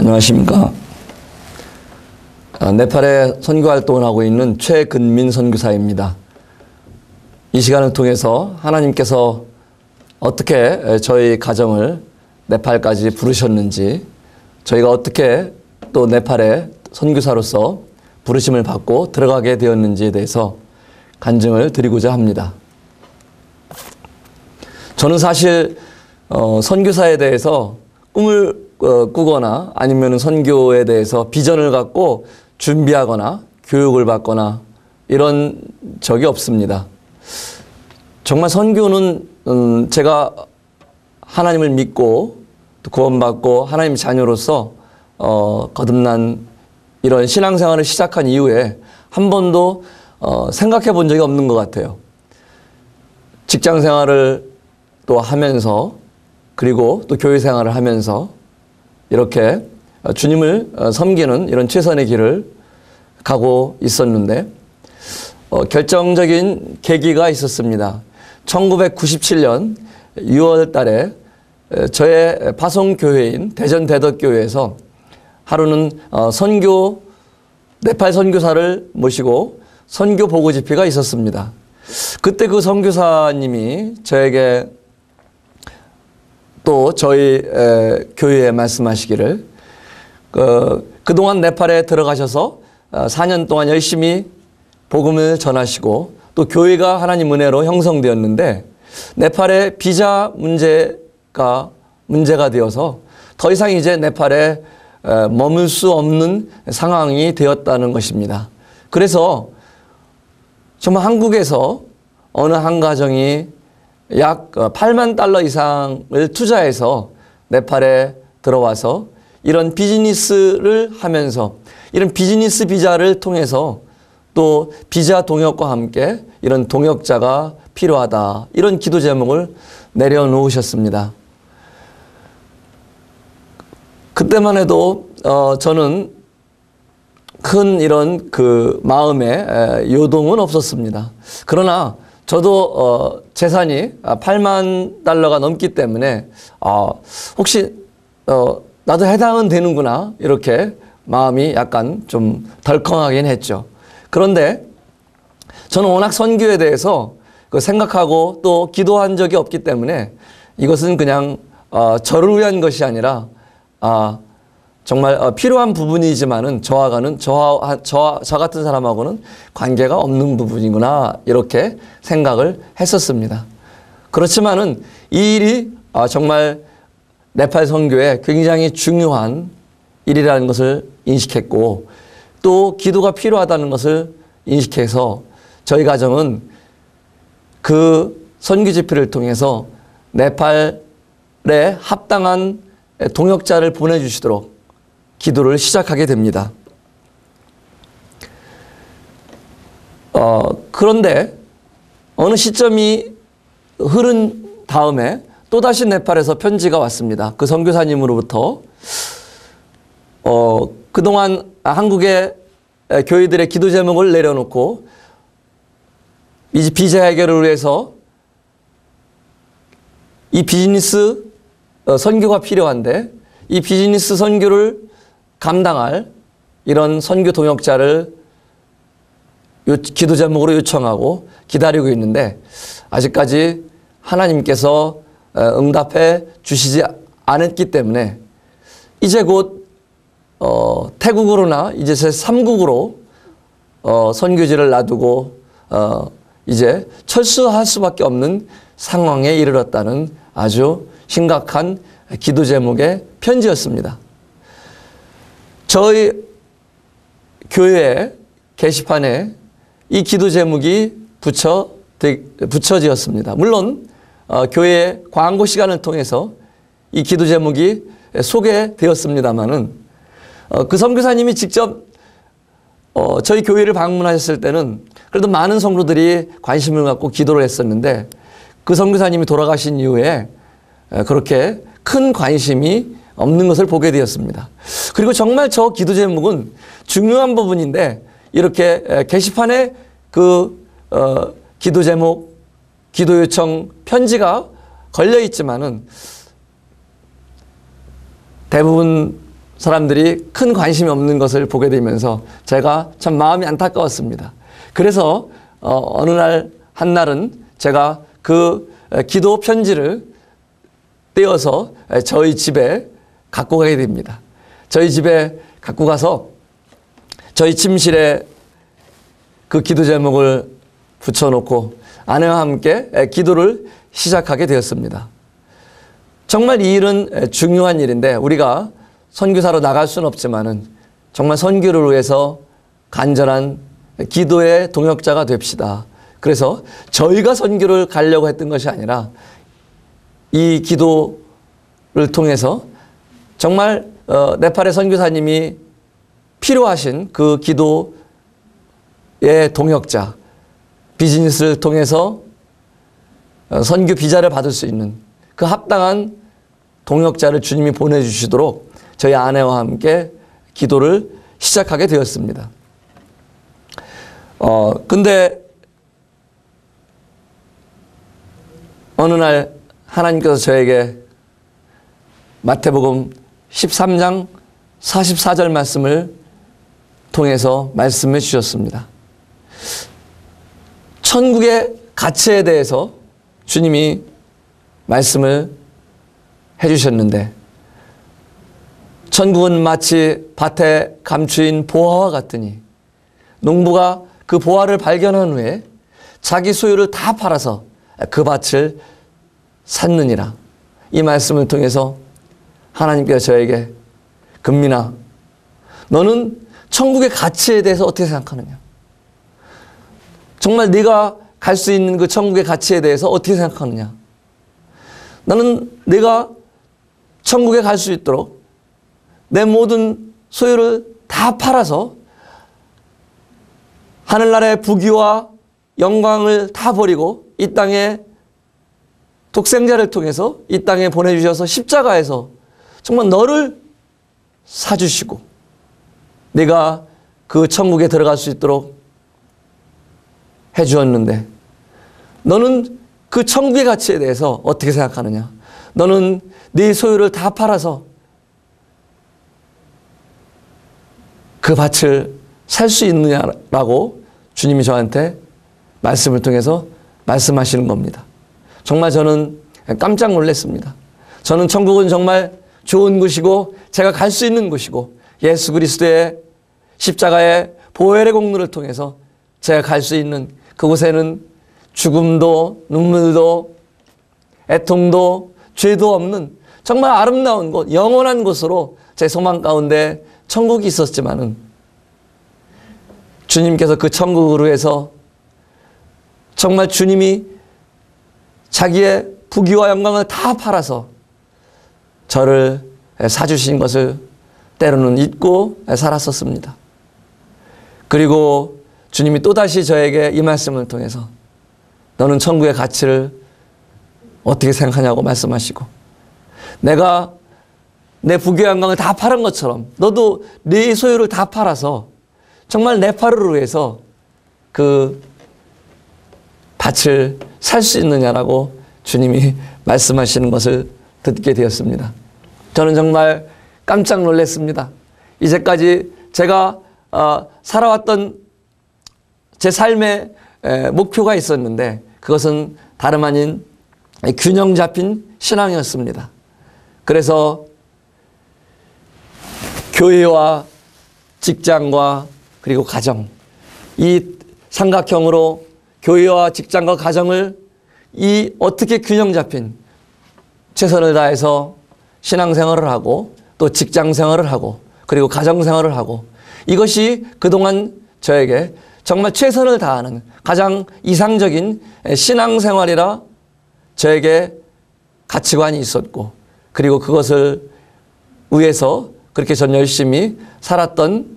안녕하십니까. 네팔에 선교 활동을 하고 있는 최근민 선교사입니다. 이 시간을 통해서 하나님께서 어떻게 저희 가정을 네팔까지 부르셨는지, 저희가 어떻게 또 네팔에 선교사로서 부르심을 받고 들어가게 되었는지에 대해서 간증을 드리고자 합니다. 저는 사실 선교사에 대해서 꿈을 꾸거나 아니면 선교에 대해서 비전을 갖고 준비하거나 교육을 받거나 이런 적이 없습니다. 정말 선교는 제가 하나님을 믿고 또 구원받고 하나님 자녀로서 거듭난 이런 신앙생활을 시작한 이후에 한 번도 생각해 본 적이 없는 것 같아요. 직장 생활을 또 하면서, 그리고 또 교회 생활을 하면서 이렇게 주님을 섬기는 이런 최선의 길을 가고 있었는데 결정적인 계기가 있었습니다. 1997년 6월 달에 저의 파송교회인 대전 대덕교회에서 하루는 네팔 선교사를 모시고 선교 보고 집회가 있었습니다. 그때 그 선교사님이 저에게 또 저희 교회에 말씀하시기를 그동안 네팔에 들어가셔서 4년 동안 열심히 복음을 전하시고 또 교회가 하나님 은혜로 형성되었는데 네팔의 비자 문제가 되어서 더 이상 이제 네팔에 머물 수 없는 상황이 되었다는 것입니다. 그래서 정말 한국에서 어느 한 가정이 약 8만 달러 이상을 투자해서 네팔에 들어와서 이런 비즈니스를 하면서 이런 비즈니스 비자를 통해서 또 비자 동역과 함께 이런 동역자가 필요하다, 이런 기도 제목을 내려놓으셨습니다. 그때만 해도 저는 큰 이런 마음에 요동은 없었습니다. 그러나 저도 재산이 8만 달러가 넘기 때문에 혹시 나도 해당은 되는구나, 이렇게 마음이 약간 좀 덜컹하긴 했죠. 그런데 저는 워낙 선교에 대해서 생각하고 또 기도한 적이 없기 때문에 이것은 그냥 저를 위한 것이 아니라 정말 필요한 부분이지만은 저 같은 사람하고는 관계가 없는 부분이구나, 이렇게 생각을 했었습니다. 그렇지만은 이 일이 정말 네팔 선교에 굉장히 중요한 일이라는 것을 인식했고 또 기도가 필요하다는 것을 인식해서 저희 가정은 그 선교 집회를 통해서 네팔에 합당한 동역자를 보내주시도록 기도를 시작하게 됩니다. 그런데 어느 시점이 흐른 다음에 또다시 네팔에서 편지가 왔습니다. 그 선교사님으로부터 그동안 한국의 교회들의 기도 제목을 내려놓고 이제 비자 해결을 위해서 이 비즈니스 선교가 필요한데 이 비즈니스 선교를 감당할 이런 선교 동역자를 기도 제목으로 요청하고 기다리고 있는데 아직까지 하나님께서 응답해 주시지 않았기 때문에 이제 곧 태국으로나 이제 제3국으로 선교지를 놔두고 이제 철수할 수밖에 없는 상황에 이르렀다는 아주 심각한 기도 제목의 편지였습니다. 저희 교회 게시판에 이 기도 제목이 붙여지었습니다. 물론 교회 광고 시간을 통해서 이 기도 제목이 소개되었습니다마는 그 선교사님이 직접 저희 교회를 방문하셨을 때는 그래도 많은 성도들이 관심을 갖고 기도를 했었는데 그 선교사님이 돌아가신 이후에 그렇게 큰 관심이 없는 것을 보게 되었습니다. 그리고 정말 저 기도 제목은 중요한 부분인데 이렇게 게시판에 기도 제목, 기도 요청 편지가 걸려 있지만은 대부분 사람들이 큰 관심이 없는 것을 보게 되면서 제가 참 마음이 안타까웠습니다. 그래서 어느 날 한날은 제가 그 기도 편지를 떼어서 저희 집에 갖고 가게 됩니다. 저희 집에 갖고 가서 저희 침실에 그 기도 제목을 붙여놓고 아내와 함께 기도를 시작하게 되었습니다. 정말 이 일은 중요한 일인데 우리가 선교사로 나갈 수는 없지만은 정말 선교를 위해서 간절한 기도의 동역자가 됩시다. 그래서 저희가 선교를 가려고 했던 것이 아니라 이 기도를 통해서 정말 네팔의 선교사님이 필요하신 그 기도의 동역자, 비즈니스를 통해서 선교 비자를 받을 수 있는 그 합당한 동역자를 주님이 보내주시도록 저희 아내와 함께 기도를 시작하게 되었습니다. 근데 어느 날 하나님께서 저에게 마태복음 13장 44절 말씀을 통해서 말씀해 주셨습니다. 천국의 가치에 대해서 주님이 말씀을 해 주셨는데 천국은 마치 밭에 감추인 보화와 같으니 농부가 그 보화를 발견한 후에 자기 소유를 다 팔아서 그 밭을 샀느니라. 이 말씀을 통해서 하나님께서 저에게 금민아, 너는 천국의 가치에 대해서 어떻게 생각하느냐? 정말 네가 갈 수 있는 그 천국의 가치에 대해서 어떻게 생각하느냐? 나는 네가 천국에 갈 수 있도록 내 모든 소유를 다 팔아서 하늘나라의 부귀와 영광을 다 버리고 이 땅에 독생자를 통해서 이 땅에 보내주셔서 십자가에서 정말 너를 사주시고 네가 그 천국에 들어갈 수 있도록 해주었는데 너는 그 천국의 가치에 대해서 어떻게 생각하느냐? 너는 네 소유를 다 팔아서 그 밭을 살 수 있느냐라고 주님이 저한테 말씀을 통해서 말씀하시는 겁니다. 정말 저는 깜짝 놀랐습니다. 저는 천국은 정말 좋은 곳이고 제가 갈 수 있는 곳이고 예수 그리스도의 십자가의 보혈의 공로를 통해서 제가 갈 수 있는 그곳에는 죽음도 눈물도 애통도 죄도 없는 정말 아름다운 곳, 영원한 곳으로 제 소망 가운데 천국이 있었지만은 주님께서 그 천국으로 해서 정말 주님이 자기의 부귀와 영광을 다 팔아서 저를 사주신 것을 때로는 잊고 살았었습니다. 그리고 주님이 또다시 저에게 이 말씀을 통해서 너는 천국의 가치를 어떻게 생각하냐고 말씀하시고 내가 내 부귀와 영광을 다 팔은 것처럼 너도 네 소유를 다 팔아서 정말 네팔을 위해서 그 밭을 살 수 있느냐라고 주님이 말씀하시는 것을 듣게 되었습니다. 저는 정말 깜짝 놀랐습니다. 이제까지 제가 살아왔던 제 삶의 목표가 있었는데 그것은 다름 아닌 균형 잡힌 신앙이었습니다. 그래서 교회와 직장과 그리고 가정, 이 삼각형으로 교회와 직장과 가정을 이 어떻게 균형 잡힌 최선을 다해서 신앙생활을 하고 또 직장생활을 하고 그리고 가정생활을 하고 이것이 그동안 저에게 정말 최선을 다하는 가장 이상적인 신앙생활이라 저에게 가치관이 있었고 그리고 그것을 위해서 그렇게 전 열심히 살았던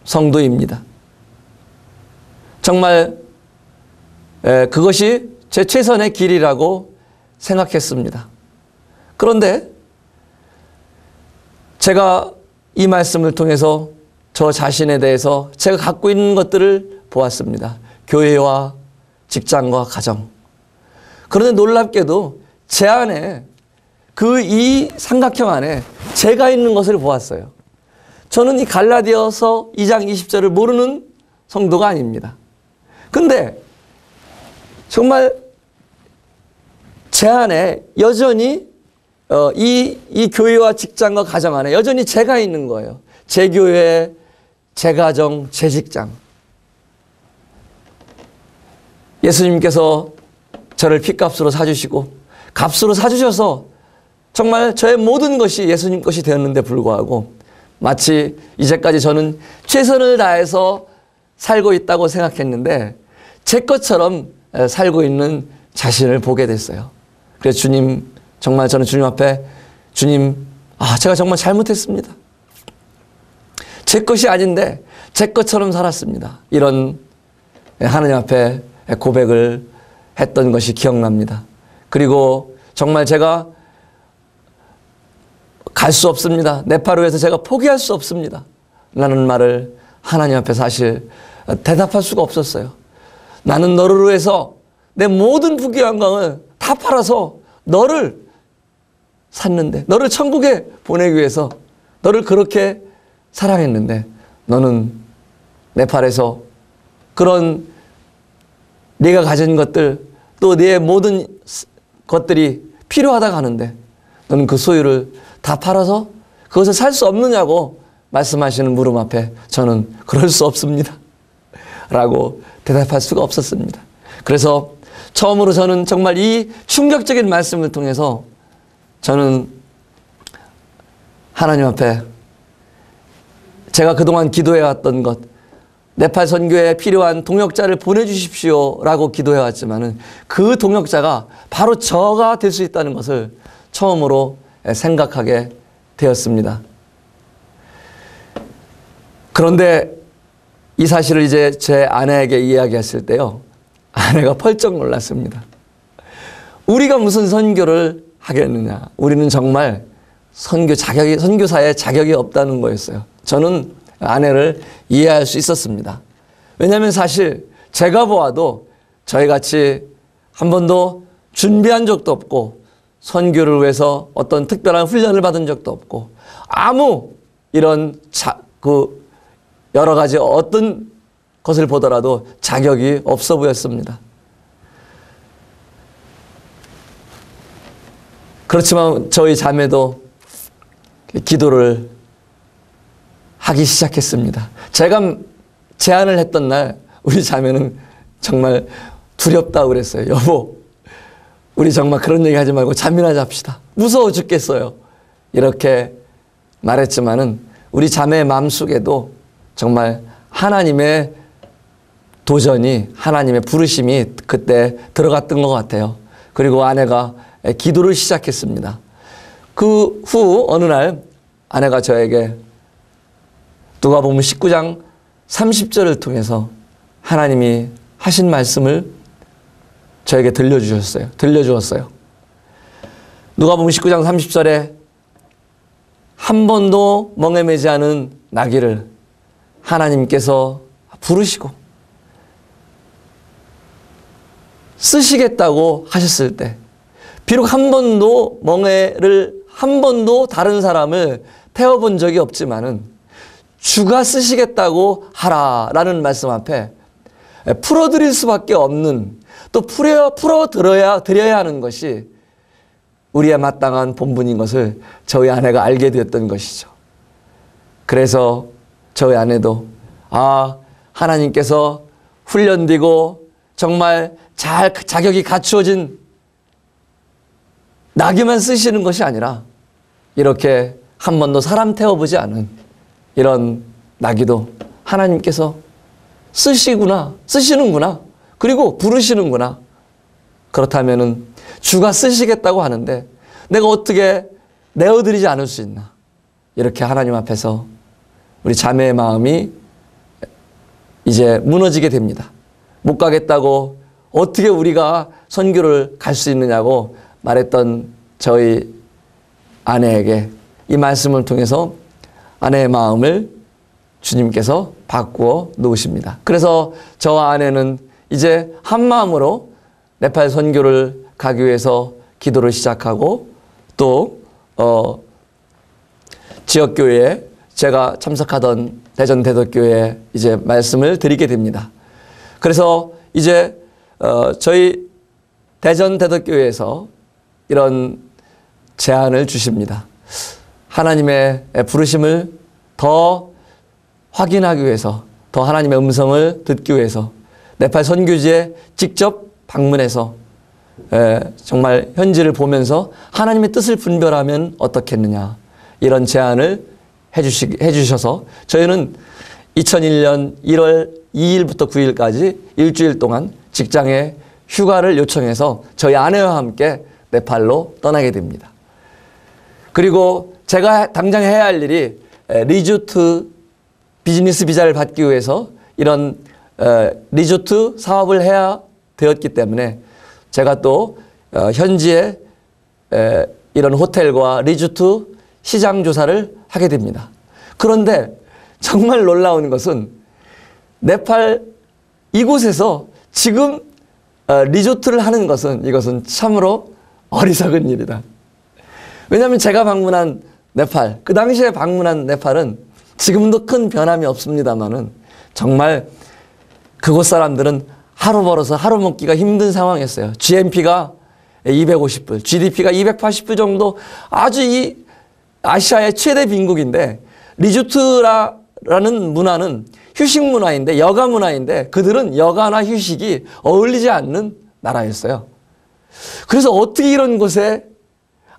성도입니다. 정말 그것이 제 최선의 길이라고 생각했습니다. 그런데 제가 이 말씀을 통해서 저 자신에 대해서 제가 갖고 있는 것들을 보았습니다. 교회와 직장과 가정. 그런데 놀랍게도 제 안에 그 이 삼각형 안에 제가 있는 것을 보았어요. 저는 이 갈라디아서 2장 20절을 모르는 성도가 아닙니다. 근데 정말 제 안에 여전히 이 교회와 직장과 가정 안에 여전히 제가 있는 거예요. 제 교회, 제 가정, 제 직장. 예수님께서 저를 핏값으로 사주시고 값으로 사주셔서 정말 저의 모든 것이 예수님 것이 되었는데 불구하고 마치 이제까지 저는 최선을 다해서 살고 있다고 생각했는데 제 것처럼 살고 있는 자신을 보게 됐어요. 그래서 주님, 정말 저는 주님 앞에 주님, 제가 정말 잘못했습니다. 제 것이 아닌데 제 것처럼 살았습니다. 이런 하나님 앞에 고백을 했던 것이 기억납니다. 그리고 정말 제가 갈 수 없습니다. 네팔로에서 제가 포기할 수 없습니다. 라는 말을 하나님 앞에 사실 대답할 수가 없었어요. 나는 너를 위해서 내 모든 부귀영광을 다 팔아서 너를 샀는데, 너를 천국에 보내기 위해서 너를 그렇게 사랑했는데 너는 네팔에서 그런 네가 가진 것들 또 네 모든 것들이 필요하다고 하는데 너는 그 소유를 다 팔아서 그것을 살 수 없느냐고 말씀하시는 물음 앞에 저는 그럴 수 없습니다. 라고 대답할 수가 없었습니다. 그래서 처음으로 저는 정말 이 충격적인 말씀을 통해서 저는 하나님 앞에 제가 그동안 기도해왔던 것, 네팔 선교에 필요한 동역자를 보내주십시오 라고 기도해왔지만은 그 동역자가 바로 저가 될 수 있다는 것을 처음으로 생각하게 되었습니다. 그런데 이 사실을 이제 제 아내에게 이야기했을 때요, 아내가 펄쩍 놀랐습니다. 우리가 무슨 선교를 하겠느냐. 우리는 정말 선교사의 자격이 없다는 거였어요. 저는 아내를 이해할 수 있었습니다. 왜냐하면 사실 제가 보아도 저희 같이 한 번도 준비한 적도 없고 선교를 위해서 어떤 특별한 훈련을 받은 적도 없고 아무 이런 여러 가지 어떤 것을 보더라도 자격이 없어 보였습니다. 그렇지만 저희 자매도 기도를 하기 시작했습니다. 제가 제안을 했던 날 우리 자매는 정말 두렵다고 그랬어요. 여보, 우리 정말 그런 얘기 하지 말고 잠이나 잡시다. 무서워 죽겠어요. 이렇게 말했지만은 우리 자매의 마음속에도 정말 하나님의 도전이, 하나님의 부르심이 그때 들어갔던 것 같아요. 그리고 아내가 기도를 시작했습니다. 그 후 어느 날 아내가 저에게 누가복음 19장 30절을 통해서 하나님이 하신 말씀을 저에게 들려주었어요. 누가복음 19장 30절에 한 번도 멍에 매지 않은 나귀를 하나님께서 부르시고 쓰시겠다고 하셨을 때 비록 한 번도 다른 사람을 태워본 적이 없지만은 주가 쓰시겠다고 하라라는 말씀 앞에 풀어드릴 수밖에 없는, 또 풀어드려야 하는 것이 우리의 마땅한 본분인 것을 저희 아내가 알게 되었던 것이죠. 그래서 저희 아내도 하나님께서 훈련되고 정말 잘 자격이 갖추어진 나귀만 쓰시는 것이 아니라 이렇게 한 번도 사람 태워보지 않은 이런 나귀도 하나님께서 쓰시는구나. 그리고 부르시는구나. 그렇다면은 주가 쓰시겠다고 하는데 내가 어떻게 내어드리지 않을 수 있나. 이렇게 하나님 앞에서 우리 자매의 마음이 이제 무너지게 됩니다. 못 가겠다고 어떻게 우리가 선교를 갈 수 있느냐고 말했던 저희 아내에게 이 말씀을 통해서 아내의 마음을 주님께서 바꾸어 놓으십니다. 그래서 저와 아내는 이제 한 마음으로 네팔 선교를 가기 위해서 기도를 시작하고 또 지역교회에 제가 참석하던 대전대덕교회에 이제 말씀을 드리게 됩니다. 그래서 이제 저희 대전대덕교회에서 이런 제안을 주십니다. 하나님의 부르심을 더 확인하기 위해서, 더 하나님의 음성을 듣기 위해서 네팔 선교지에 직접 방문해서 정말 현지를 보면서 하나님의 뜻을 분별하면 어떻겠느냐, 이런 제안을 해주셔서 저희는 2001년 1월 2일부터 9일까지 일주일 동안 직장에 휴가를 요청해서 저희 아내와 함께 네팔로 떠나게 됩니다. 그리고 제가 당장 해야 할 일이 리조트 비즈니스 비자를 받기 위해서 이런 리조트 사업을 해야 되었기 때문에 제가 또 현지에 이런 호텔과 리조트 시장 조사를 하게 됩니다. 그런데 정말 놀라운 것은 네팔 이곳에서 지금 리조트를 하는 것은, 이것은 참으로 어리석은 일이다. 왜냐하면 제가 방문한 네팔, 그 당시에 방문한 네팔은 지금도 큰 변함이 없습니다만은 정말 그곳 사람들은 하루 벌어서 하루 먹기가 힘든 상황이었어요. GNP가 250불, GDP가 280불 정도, 아주 이 아시아의 최대 빈국인데, 리조트라는 문화는 휴식 문화인데, 여가 문화인데, 그들은 여가나 휴식이 어울리지 않는 나라였어요. 그래서 어떻게 이런 곳에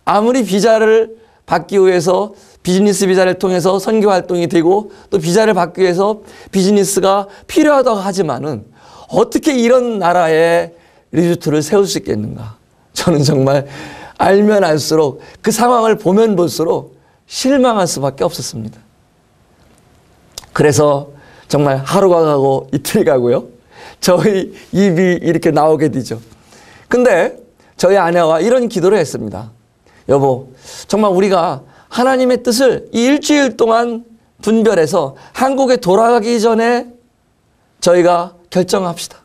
아무리 비자를 받기 위해서 비즈니스 비자를 통해서 선교 활동이 되고 또 비자를 받기 위해서 비즈니스가 필요하다고 하지만은 어떻게 이런 나라에 리조트를 세울 수 있겠는가? 저는 정말 알면 알수록, 그 상황을 보면 볼수록 실망할 수밖에 없었습니다. 그래서 정말 하루가 가고 이틀이 가고요. 저희 입이 이렇게 나오게 되죠. 근데 저희 아내와 이런 기도를 했습니다. 여보, 정말 우리가 하나님의 뜻을 이 일주일 동안 분별해서 한국에 돌아가기 전에 저희가 결정합시다.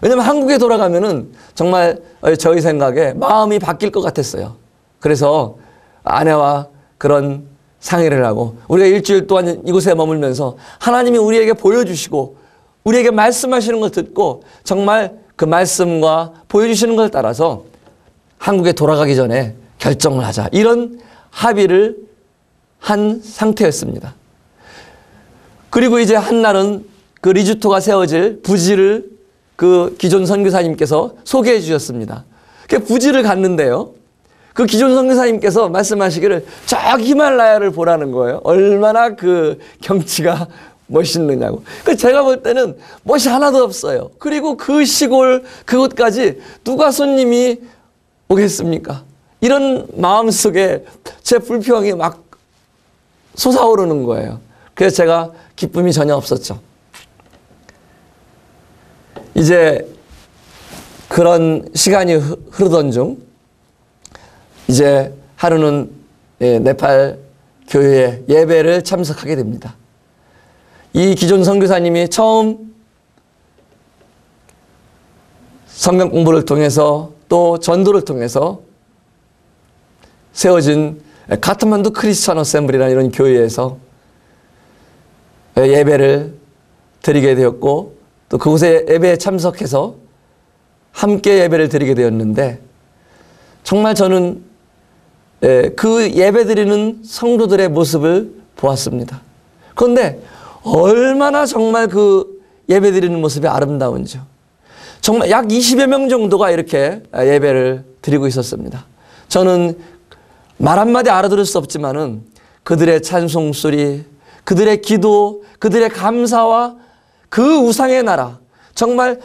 왜냐하면 한국에 돌아가면은 정말 저희 생각에 마음이 바뀔 것 같았어요. 그래서 아내와 그런 상의를 하고 우리가 일주일 동안 이곳에 머물면서 하나님이 우리에게 보여주시고 우리에게 말씀하시는 걸 듣고 정말 그 말씀과 보여주시는 걸 따라서 한국에 돌아가기 전에 결정을 하자, 이런 합의를 한 상태였습니다. 그리고 이제 한날은 그 리조트가 세워질 부지를 그 기존 선교사님께서 소개해 주셨습니다. 그 부지를 갔는데요, 그 기존 선교사님께서 말씀하시기를 저기 히말라야를 보라는 거예요. 얼마나 그 경치가 멋있느냐고. 제가 볼 때는 멋이 하나도 없어요. 그리고 그 시골 그곳까지 누가 손님이 오겠습니까? 이런 마음속에 제 불평이 막 솟아오르는 거예요. 그래서 제가 기쁨이 전혀 없었죠. 이제 그런 시간이 흐르던 중 이제 하루는 네팔 교회에 예배를 참석하게 됩니다. 이 기존 선교사님이 처음 성경 공부를 통해서 또 전도를 통해서 세워진 카트만두 크리스찬 어셈블리라는 이런 교회에서 예배를 드리게 되었고 또 그곳에 예배에 참석해서 함께 예배를 드리게 되었는데 정말 저는 그 예배 드리는 성도들의 모습을 보았습니다. 그런데 얼마나 정말 그 예배 드리는 모습이 아름다운지요. 정말 약 20여 명 정도가 이렇게 예배를 드리고 있었습니다. 저는 말 한마디 알아들을 수 없지만은 그들의 찬송 소리, 그들의 기도, 그들의 감사와 그 우상의 나라, 정말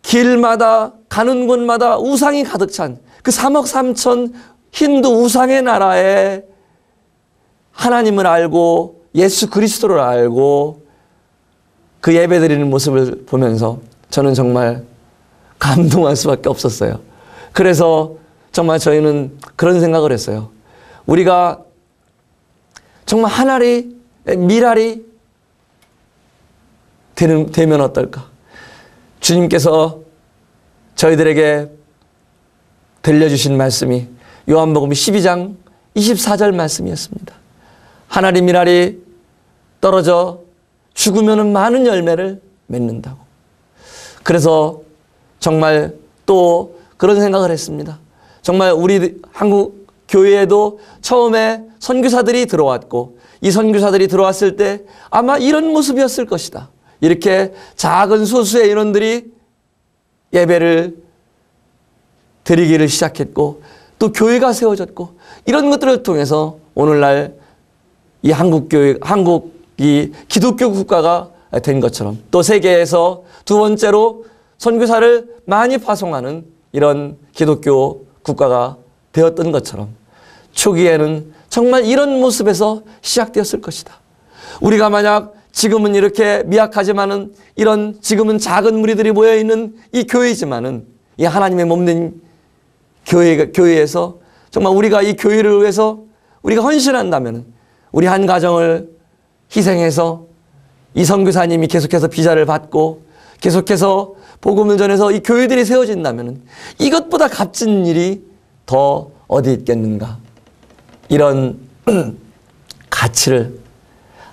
길마다 가는 곳마다 우상이 가득 찬 그 3억 3천 힌두 우상의 나라에 하나님을 알고 예수 그리스도를 알고 그 예배 드리는 모습을 보면서 저는 정말 감동할 수밖에 없었어요. 그래서 정말 저희는 그런 생각을 했어요. 우리가 정말 하나리 미랄이 되면 어떨까? 주님께서 저희들에게 들려주신 말씀이 요한복음 12장 24절 말씀이었습니다. 하나님 일알이 떨어져 죽으면 많은 열매를 맺는다고. 그래서 정말 또 그런 생각을 했습니다. 정말 우리 한국 교회에도 처음에 선교사들이 들어왔고 이 선교사들이 들어왔을 때 아마 이런 모습이었을 것이다. 이렇게 작은 소수의 인원들이 예배를 드리기를 시작했고 또 교회가 세워졌고 이런 것들을 통해서 오늘날 이 한국이 기독교 국가가 된 것처럼 또 세계에서 두 번째로 선교사를 많이 파송하는 이런 기독교 국가가 되었던 것처럼 초기에는 정말 이런 모습에서 시작되었을 것이다. 우리가 만약 지금은 이렇게 미약하지만은 이런 지금은 작은 무리들이 모여있는 이 교회이지만은 이 하나님의 몸된 교회에서 정말 우리가 이 교회를 위해서 우리가 헌신한다면 우리 한 가정을 희생해서 이 선교사님이 계속해서 비자를 받고 계속해서 복음을 전해서 이 교회들이 세워진다면 이것보다 값진 일이 더 어디 있겠는가. 이런 가치를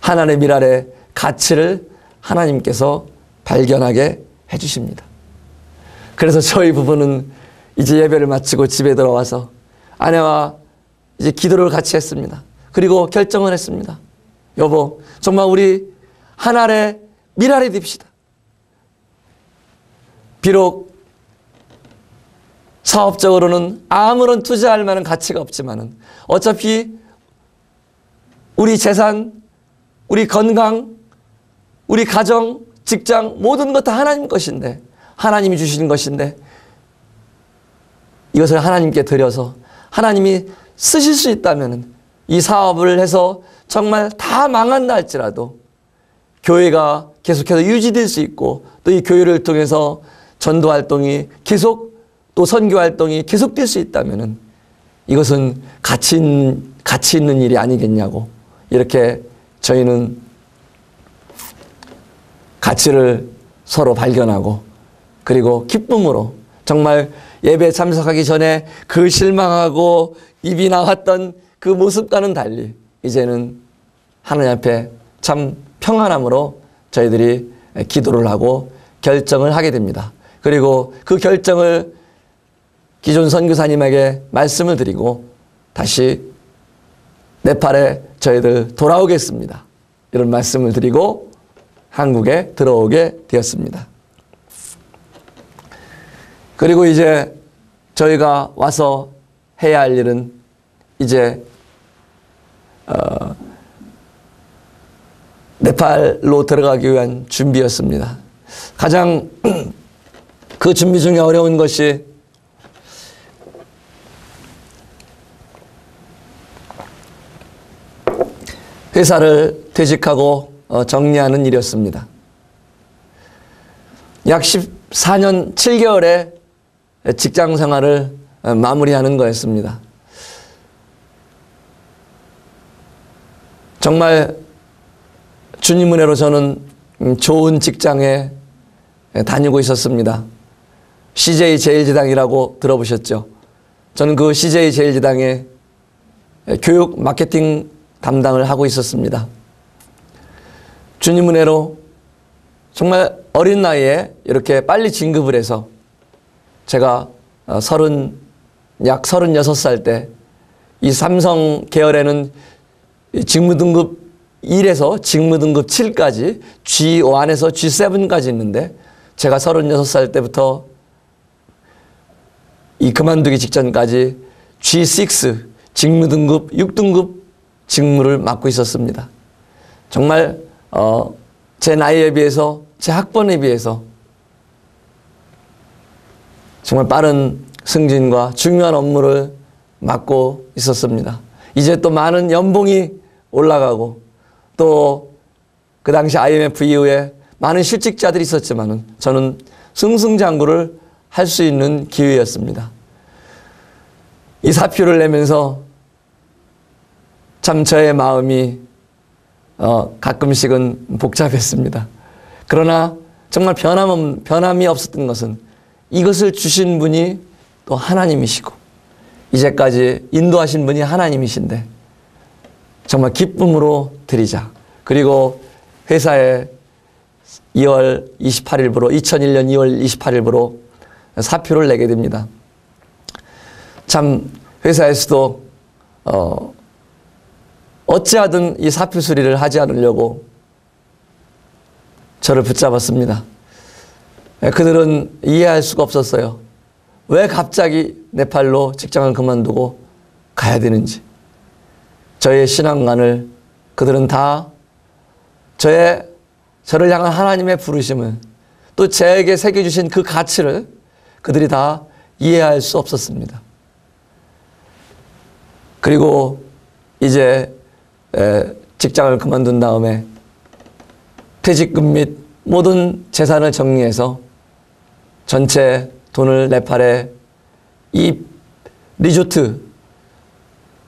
하나님의 미랄의 가치를 하나님께서 발견하게 해주십니다. 그래서 저희 부부는 이제 예배를 마치고 집에 들어와서 아내와 이제 기도를 같이 했습니다. 그리고 결정을 했습니다. 여보, 정말 우리 하나의 미랄이 됩시다. 비록 사업적으로는 아무런 투자할 만한 가치가 없지만은 어차피 우리 재산, 우리 건강, 우리 가정, 직장 모든 것 다 하나님 것인데 하나님이 주시는 것인데 이것을 하나님께 드려서 하나님이 쓰실 수 있다면 이 사업을 해서 정말 다 망한다 할지라도 교회가 계속해서 유지될 수 있고 또 이 교회를 통해서 전도 활동이 계속 또 선교 활동이 계속될 수 있다면 이것은 가치 있는 일이 아니겠냐고 이렇게 저희는 가치를 서로 발견하고 그리고 기쁨으로 정말 예배에 참석하기 전에 그 실망하고 입이 나왔던 그 모습과는 달리 이제는 하나님 앞에 참 평안함으로 저희들이 기도를 하고 결정을 하게 됩니다. 그리고 그 결정을 기존 선교사님에게 말씀을 드리고 다시 네팔에 저희들 돌아오겠습니다. 이런 말씀을 드리고 한국에 들어오게 되었습니다. 그리고 이제 저희가 와서 해야 할 일은 이제 네팔로 들어가기 위한 준비였습니다. 가장 그 준비 중에 어려운 것이 회사를 퇴직하고 정리하는 일이었습니다. 약 14년 7개월의 직장 생활을 마무리하는 거였습니다. 정말 주님 은혜로 저는 좋은 직장에 다니고 있었습니다. CJ 제일제당이라고 들어보셨죠? 저는 그 CJ 제일제당에 교육 마케팅 담당을 하고 있었습니다. 주님 은혜로 정말 어린 나이에 이렇게 빨리 진급을 해서 제가 약 36살 때 이 삼성 계열에는 직무등급 1에서 직무등급 7까지 G1에서 G7까지 있는데 제가 36살 때부터 이 그만두기 직전까지 G6 직무등급 6등급 직무를 맡고 있었습니다. 정말 제 나이에 비해서 제 학번에 비해서 정말 빠른 승진과 중요한 업무를 맡고 있었습니다. 이제 또 많은 연봉이 올라가고 또 그 당시 IMF 이후에 많은 실직자들이 있었지만은 저는 승승장구를 할 수 있는 기회였습니다. 이 사표를 내면서 참 저의 마음이 가끔씩은 복잡했습니다. 그러나 정말 변함이 없었던 것은 이것을 주신 분이 또 하나님이시고 이제까지 인도하신 분이 하나님이신데 정말 기쁨으로 드리자. 그리고 회사에 2001년 2월 28일부로 사표를 내게 됩니다. 참 회사에서도 어찌하든 이 사표 수리를 하지 않으려고 저를 붙잡았습니다. 그들은 이해할 수가 없었어요. 왜 갑자기 네팔로 직장을 그만두고 가야 되는지. 저의 신앙관을 그들은 다 저를 향한 하나님의 부르심을 또 저에게 새겨주신 그 가치를 그들이 다 이해할 수 없었습니다. 그리고 이제 직장을 그만둔 다음에 퇴직금 및 모든 재산을 정리해서 전체 돈을 네팔에 이 리조트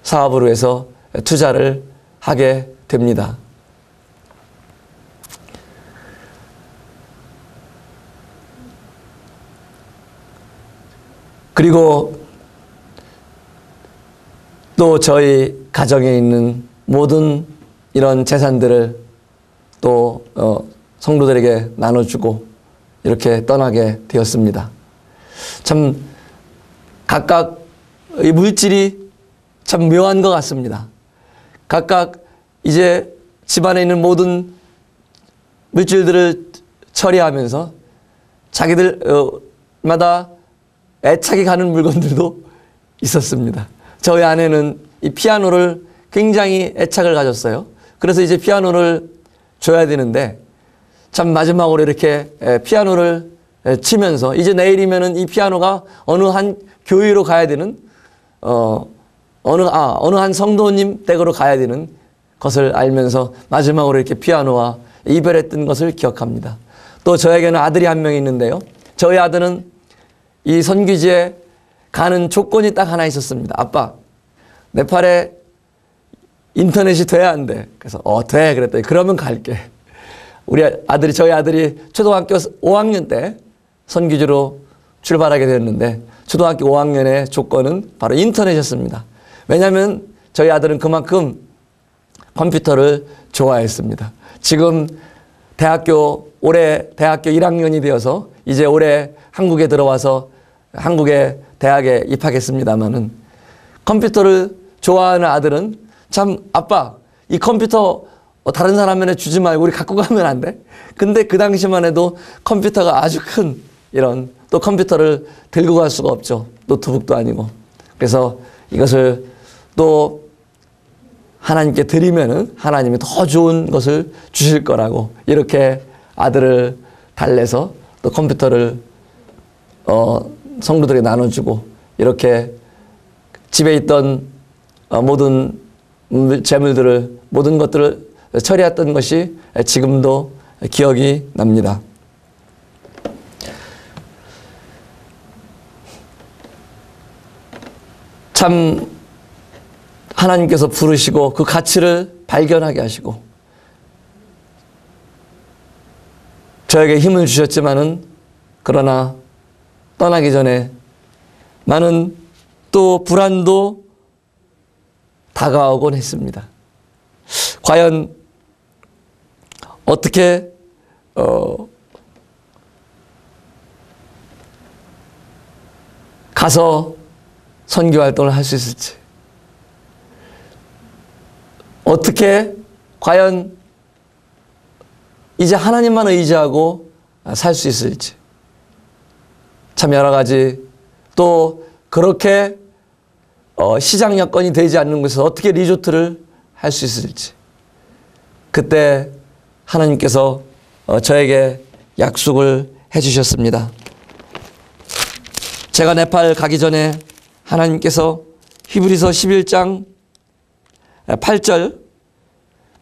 사업으로 해서 투자를 하게 됩니다. 그리고 또 저희 가정에 있는 모든 이런 재산들을 또 성도들에게 나눠주고 이렇게 떠나게 되었습니다. 참 각각 이 물질이 참 묘한 것 같습니다. 각각 이제 집안에 있는 모든 물질들을 처리하면서 자기들마다 애착이 가는 물건들도 있었습니다. 저희 아내는 이 피아노를 굉장히 애착을 가졌어요. 그래서 이제 피아노를 줘야 되는데 참 마지막으로 이렇게 피아노를 치면서 이제 내일이면은 이 피아노가 어느 한 교회로 가야 되는 어느 한 성도님 댁으로 가야 되는 것을 알면서 마지막으로 이렇게 피아노와 이별했던 것을 기억합니다. 또 저에게는 아들이 한 명 있는데요. 저희 아들은 이 선교지에 가는 조건이 딱 하나 있었습니다. 아빠, 네팔에 인터넷이 돼야 안 돼. 그래서 돼. 그랬더니 그러면 갈게. 저희 아들이 초등학교 5학년 때 선교지로 출발하게 되었는데 초등학교 5학년의 조건은 바로 인터넷이었습니다. 왜냐하면 저희 아들은 그만큼 컴퓨터를 좋아했습니다. 지금 올해 대학교 1학년이 되어서 이제 올해 한국에 들어와서 한국의 대학에 입학했습니다마는 컴퓨터를 좋아하는 아들은 참 아빠 이 컴퓨터 다른 사람한테 주지 말고 우리 갖고 가면 안 돼? 근데 그 당시만 해도 컴퓨터가 아주 큰 이런 또 컴퓨터를 들고 갈 수가 없죠. 노트북도 아니고. 그래서 이것을 또 하나님께 드리면은 하나님이 더 좋은 것을 주실 거라고 이렇게 아들을 달래서 또 컴퓨터를 성도들에게 나눠주고 이렇게 집에 있던 모든 재물들을 모든 것들을 처리했던 것이 지금도 기억이 납니다. 참 하나님께서 부르시고 그 가치를 발견하게 하시고 저에게 힘을 주셨지만은 그러나 떠나기 전에 많은 또 불안도 다가오곤 했습니다. 과연 어떻게 가서 선교 활동을 할 수 있을지, 어떻게 과연 이제 하나님만 의지하고 살 수 있을지, 참 여러 가지 또 그렇게 시장 여건이 되지 않는 곳에서 어떻게 리조트를 할 수 있을지, 그때 하나님께서 저에게 약속을 해주셨습니다. 제가 네팔 가기 전에 하나님께서 히브리서 11장 8절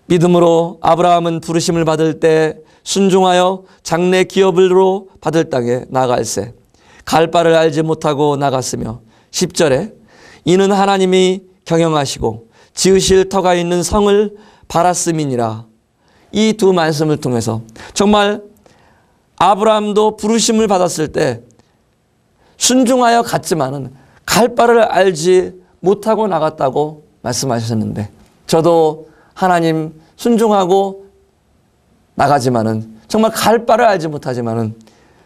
믿음으로 아브라함은 부르심을 받을 때 순종하여 장래 기업으로 받을 땅에 나갈새 갈 바를 알지 못하고 나갔으며 10절에 이는 하나님이 경영하시고 지으실 터가 있는 성을 바랐음이니라. 이 두 말씀을 통해서 정말 아브라함도 부르심을 받았을 때 순종하여 갔지만은 갈 바를 알지 못하고 나갔다고 말씀하셨는데, 저도 하나님 순종하고 나가지만은 정말 갈 바를 알지 못하지만은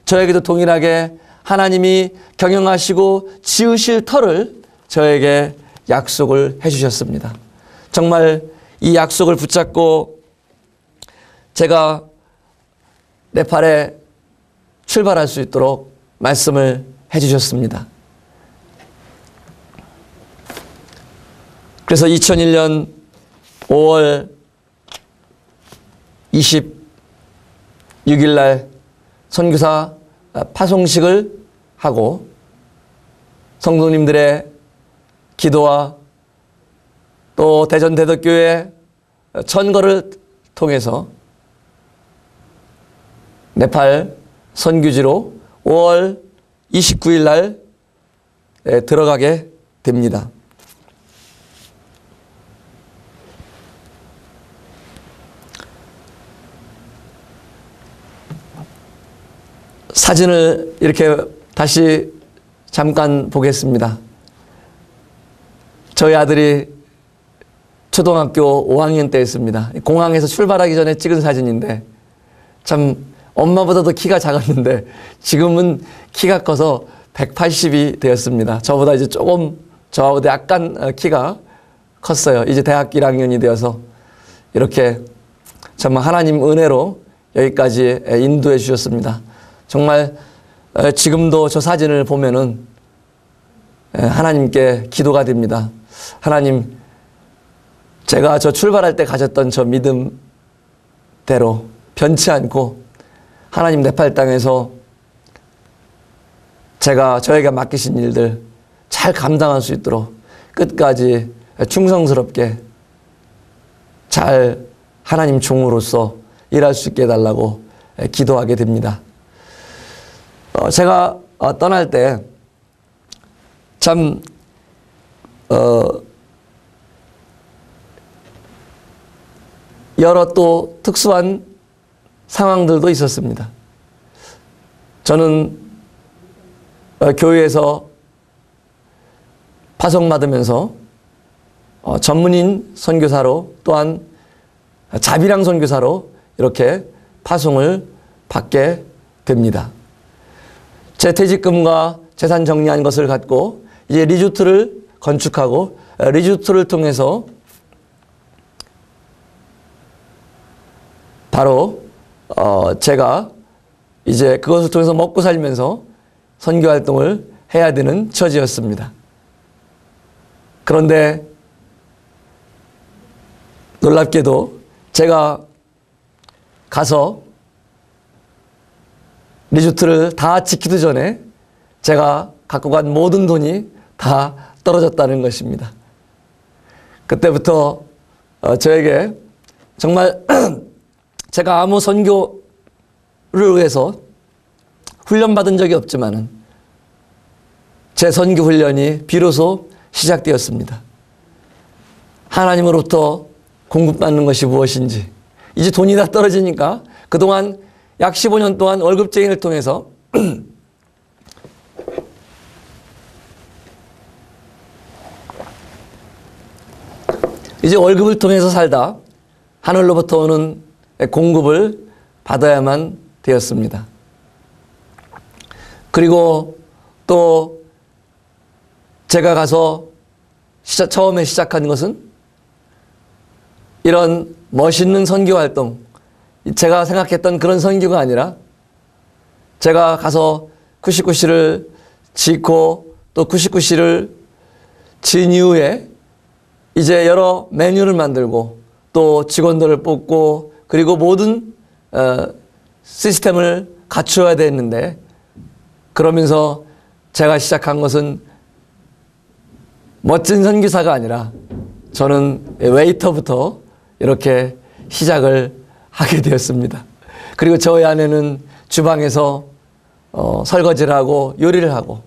저에게도 동일하게 하나님이 경영하시고 지으실 터를 저에게 약속을 해주셨습니다. 정말 이 약속을 붙잡고 제가 네팔에 출발할 수 있도록 말씀을 해주셨습니다. 그래서 2001년 5월 26일 날 선교사 파송식을 하고 성도님들의 기도와 또 대전대덕교회 천거를 통해서 네팔 선교지로 5월 29일 날 들어가게 됩니다. 사진을 이렇게 다시 잠깐 보겠습니다. 저희 아들이 초등학교 5학년 때였습니다. 공항에서 출발하기 전에 찍은 사진인데 참 엄마보다도 키가 작았는데 지금은 키가 커서 180이 되었습니다. 저보다 이제 조금 저하고도 약간 키가 컸어요. 이제 대학 1학년이 되어서 이렇게 정말 하나님 은혜로 여기까지 인도해 주셨습니다. 정말 지금도 저 사진을 보면은 하나님께 기도가 됩니다. 하나님, 제가 저 출발할 때 가졌던 저 믿음대로 변치 않고 하나님 네팔 땅에서 제가 저에게 맡기신 일들 잘 감당할 수 있도록 끝까지 충성스럽게 잘 하나님 종으로서 일할 수 있게 해달라고 기도하게 됩니다. 제가 떠날 때 참 여러 또 특수한 상황들도 있었습니다. 저는 교회에서 파송받으면서 전문인 선교사로 또한 자비랑 선교사로 이렇게 파송을 받게 됩니다. 제 퇴직금과 재산 정리한 것을 갖고 이제 리조트를 건축하고 리조트를 통해서 바로 제가 이제 그것을 통해서 먹고 살면서 선교 활동을 해야 되는 처지였습니다. 그런데 놀랍게도 제가 가서 리조트를 다 지키기 전에 제가 갖고 간 모든 돈이 다 떨어졌다는 것입니다. 그때부터 저에게 정말 제가 아무 선교를 위해서 훈련받은 적이 없지만은 제 선교 훈련이 비로소 시작되었습니다. 하나님으로부터 공급받는 것이 무엇인지 이제 돈이 다 떨어지니까 그동안 약 15년 동안 월급쟁이를 통해서 이제 월급을 통해서 살다 하늘로부터 오는 공급을 받아야만 되었습니다. 그리고 또 제가 가서 처음에 시작한 것은 이런 멋있는 선교 활동, 제가 생각했던 그런 선교가 아니라 제가 가서 99시를 짓고 또 99시를 지은 이후에 이제 여러 메뉴를 만들고 또 직원들을 뽑고 그리고 모든 시스템을 갖추어야 됐는데 그러면서 제가 시작한 것은 멋진 선교사가 아니라 저는 웨이터부터 이렇게 시작을 하게 되었습니다. 그리고 저희 아내는 주방에서 설거지를 하고 요리를 하고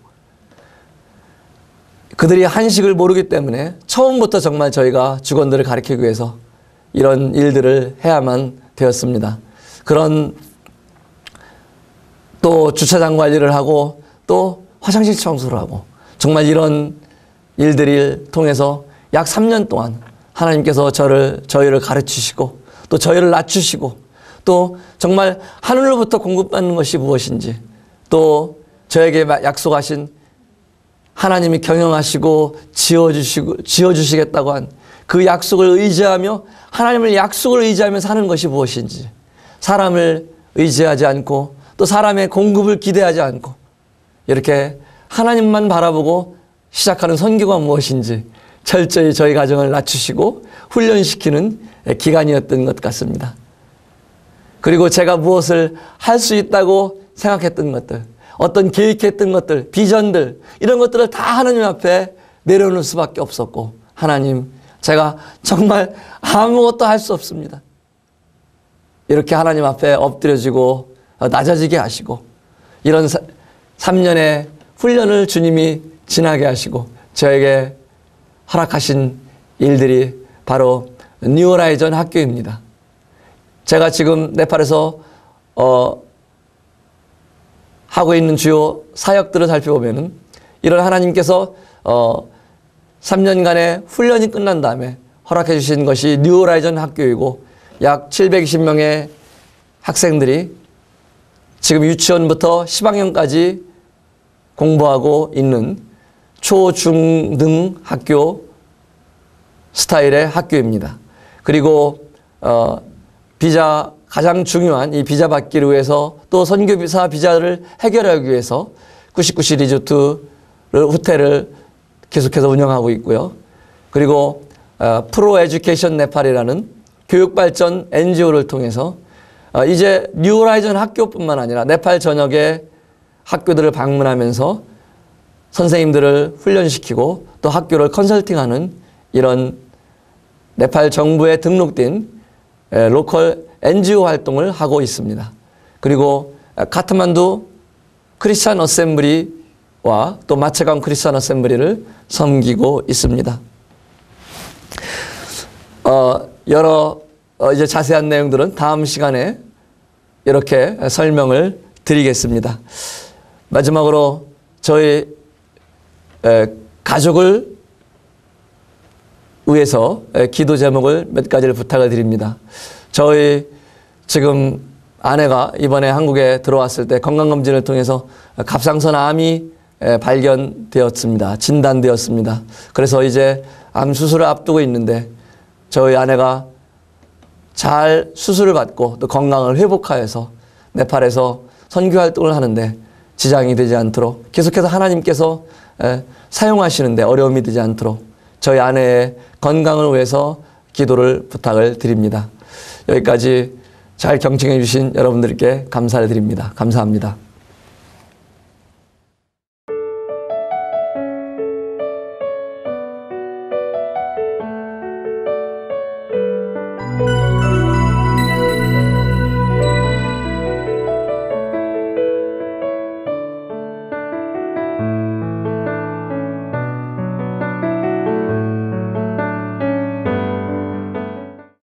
그들이 한식을 모르기 때문에 처음부터 정말 저희가 직원들을 가르치기 위해서 이런 일들을 해야만 되었습니다. 그런 또 주차장 관리를 하고 또 화장실 청소를 하고 정말 이런 일들을 통해서 약 3년 동안 하나님께서 저희를 가르치시고 또 저희를 낮추시고 또 정말 하늘로부터 공급받는 것이 무엇인지 또 저에게 약속하신 하나님이 경영하시고 지어주시겠다고 한 그 약속을 의지하며 하나님의 약속을 의지하며 사는 것이 무엇인지 사람을 의지하지 않고 또 사람의 공급을 기대하지 않고 이렇게 하나님만 바라보고 시작하는 선교가 무엇인지 철저히 저희 가정을 낮추시고 훈련시키는 기간이었던 것 같습니다. 그리고 제가 무엇을 할 수 있다고 생각했던 것들, 어떤 계획했던 것들, 비전들 이런 것들을 다 하나님 앞에 내려놓을 수밖에 없었고 하나님 제가 정말 아무것도 할 수 없습니다. 이렇게 하나님 앞에 엎드려지고 낮아지게 하시고 이런 3년의 훈련을 주님이 지나게 하시고 저에게 허락하신 일들이 바로 뉴 호라이즌 학교입니다. 제가 지금 네팔에서 하고 있는 주요 사역들을 살펴보면 이런 하나님께서 3년간의 훈련이 끝난 다음에 허락해 주신 것이 뉴 호라이즌 학교이고 약 720명의 학생들이 지금 유치원부터 10학년까지 공부하고 있는 초, 중, 등 학교 스타일의 학교입니다. 그리고 비자 가장 중요한 이 비자 받기를 위해서 또 선교비자 비자를 해결하기 위해서 99시 리조트 호텔을 계속해서 운영하고 있고요. 그리고 프로 에듀케이션 네팔이라는 교육발전 NGO를 통해서 이제 뉴 호라이즌 학교뿐만 아니라 네팔 전역의 학교들을 방문하면서 선생님들을 훈련시키고 또 학교를 컨설팅하는 이런 네팔 정부에 등록된 로컬 NGO 활동을 하고 있습니다. 그리고 카트만두 크리스찬 어셈블리와 또 마체강 크리스찬 어셈블리를 섬기고 있습니다. 여러 이제 자세한 내용들은 다음 시간에 이렇게 설명을 드리겠습니다. 마지막으로 저희 가족을 위해서 기도 제목을 몇 가지를 부탁을 드립니다. 저희 지금 아내가 이번에 한국에 들어왔을 때 건강검진을 통해서 갑상선 암이 발견되었습니다. 진단되었습니다. 그래서 이제 암 수술을 앞두고 있는데 저희 아내가 잘 수술을 받고 또 건강을 회복하여서 네팔에서 선교 활동을 하는데 지장이 되지 않도록 계속해서 하나님께서 사용하시는데 어려움이 되지 않도록 저희 아내의 건강을 위해서 기도를 부탁을 드립니다. 여기까지 잘 경청해 주신 여러분들께 감사를 드립니다. 감사합니다.